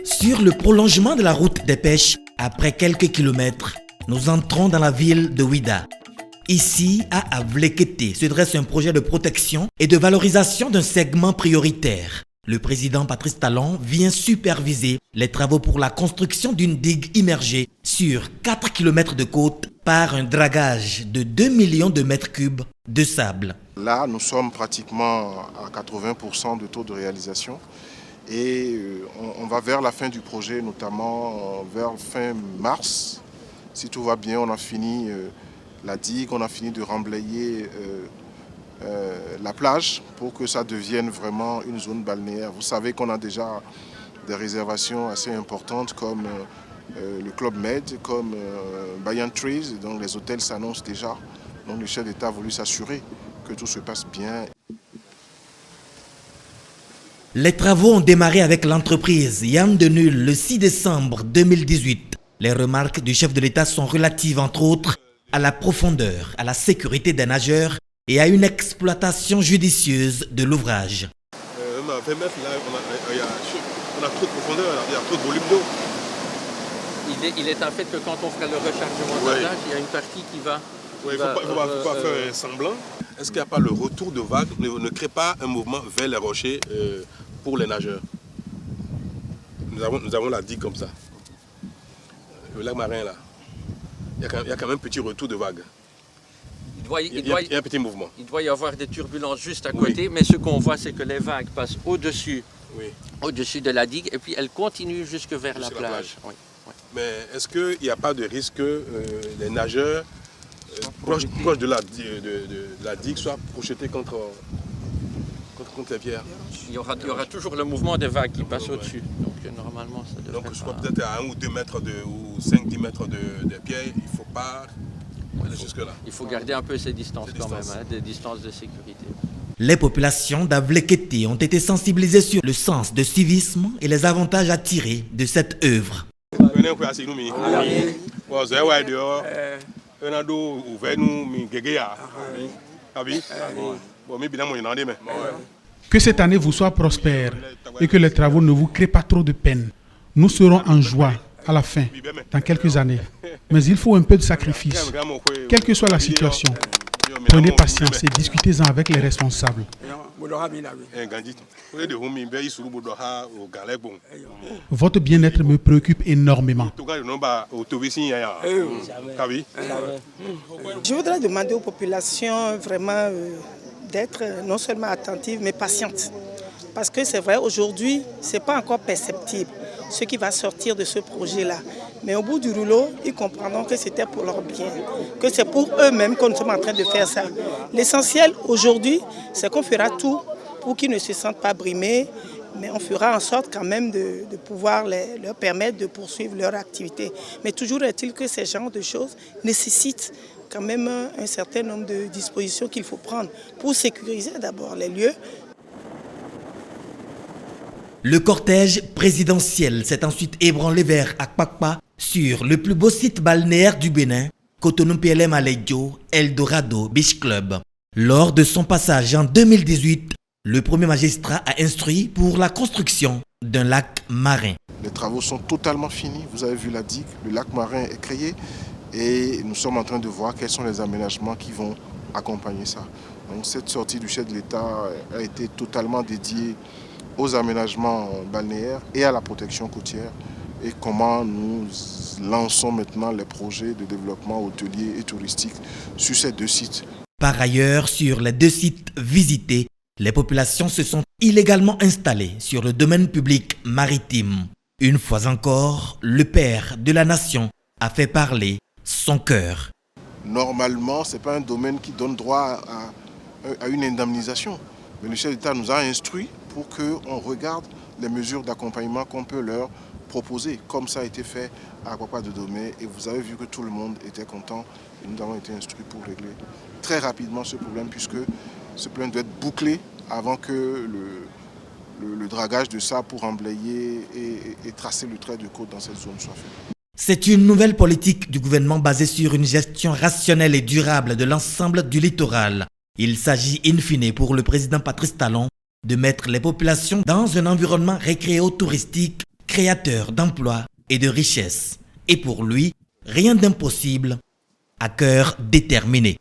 Sur le prolongement de la route des pêches, après quelques kilomètres, nous entrons dans la ville de Ouida. Ici, à Avlekete, se dresse un projet de protection et de valorisation d'un segment prioritaire. Le président Patrice Talon vient superviser les travaux pour la construction d'une digue immergée sur 4 km de côte par un dragage de 2 millions de mètres cubes de sable. Là, nous sommes pratiquement à 80% de taux de réalisation et on va vers la fin du projet, notamment vers fin mars. Si tout va bien, on a fini la digue, on a fini de remblayer la plage pour que ça devienne vraiment une zone balnéaire. Vous savez qu'on a déjà des réservations assez importantes comme le Club Med, comme Banyan Trees, donc les hôtels s'annoncent déjà. Donc le chef d'État a voulu s'assurer que tout se passe bien. Les travaux ont démarré avec l'entreprise Yam de Nul le 6 décembre 2018. Les remarques du chef de l'État sont relatives entre autres à la profondeur, à la sécurité des nageurs et à une exploitation judicieuse de l'ouvrage. 20 mètres, là, on a trop de profondeur, il y a trop de volume d'eau. Il est un fait que quand on fera le rechargement de la plage, il y a une partie qui va... Oui, il ne faut pas faire semblant. Est-ce qu'il n'y a pas le retour de vagues, ne crée pas un mouvement vers les rochers pour les nageurs? Nous avons la digue comme ça. Le lac marin, là. Il y a quand même un petit retour de vagues. Il y a un petit mouvement. Il doit y avoir des turbulences juste à côté, mais ce qu'on voit, c'est que les vagues passent au-dessus de la digue et puis elles continuent jusque vers la plage. Oui. Mais est-ce qu'il n'y a pas de risque que les nageurs proches de la digue soient projetés contre les pierres? Il y aura toujours le mouvement des vagues qui passent au-dessus. Donc normalement, ça devrait je crois peut-être à 1 ou 2 mètres ou 5-10 mètres de pierre, il ne faut pas aller jusque-là. Il faut garder un peu ces distances quand même, des distances de sécurité. Les populations d'Avlekete ont été sensibilisées sur le sens de civisme et les avantages à tirer de cette œuvre. Que cette année vous soit prospère et que les travaux ne vous créent pas trop de peine. Nous serons en joie à la fin, dans quelques années. Mais il faut un peu de sacrifice, quelle que soit la situation. Prenez patience et discutez-en avec les responsables. Votre bien-être me préoccupe énormément. Je voudrais demander aux populations vraiment d'être non seulement attentives, mais patientes. Parce que c'est vrai, aujourd'hui, ce n'est pas encore perceptible ce qui va sortir de ce projet-là. Mais au bout du rouleau, ils comprendront que c'était pour leur bien, que c'est pour eux-mêmes que nous sommes en train de faire ça. L'essentiel aujourd'hui, c'est qu'on fera tout pour qu'ils ne se sentent pas brimés, mais on fera en sorte quand même de pouvoir leur permettre de poursuivre leur activité. Mais toujours est-il que ces genres de choses nécessitent quand même un certain nombre de dispositions qu'il faut prendre pour sécuriser d'abord les lieux. Le cortège présidentiel s'est ensuite ébranlé vers Akpakpa sur le plus beau site balnéaire du Bénin, Cotonou PLM Alejo, Eldorado Beach Club. Lors de son passage en 2018, le premier magistrat a instruit pour la construction d'un lac marin. Les travaux sont totalement finis, vous avez vu la digue, le lac marin est créé et nous sommes en train de voir quels sont les aménagements qui vont accompagner ça. Donc cette sortie du chef de l'État a été totalement dédiée aux aménagements balnéaires et à la protection côtière et comment nous lançons maintenant les projets de développement hôtelier et touristique sur ces deux sites. Par ailleurs, sur les deux sites visités, les populations se sont illégalement installées sur le domaine public maritime. Une fois encore, le père de la nation a fait parler son cœur. Normalement, ce n'est pas un domaine qui donne droit à une indemnisation. Mais le chef d'État nous a instruits pour qu'on regarde les mesures d'accompagnement qu'on peut leur proposer, comme ça a été fait à Akpakpa de Domé. Et vous avez vu que tout le monde était content et nous avons été instruits pour régler très rapidement ce problème, puisque ce problème doit être bouclé avant que le dragage de sable pour emblayer et tracer le trait de côte dans cette zone soit fait. C'est une nouvelle politique du gouvernement basée sur une gestion rationnelle et durable de l'ensemble du littoral. Il s'agit in fine pour le président Patrice Talon de mettre les populations dans un environnement récréo-touristique, créateur d'emplois et de richesses. Et pour lui, rien d'impossible, à cœur déterminé.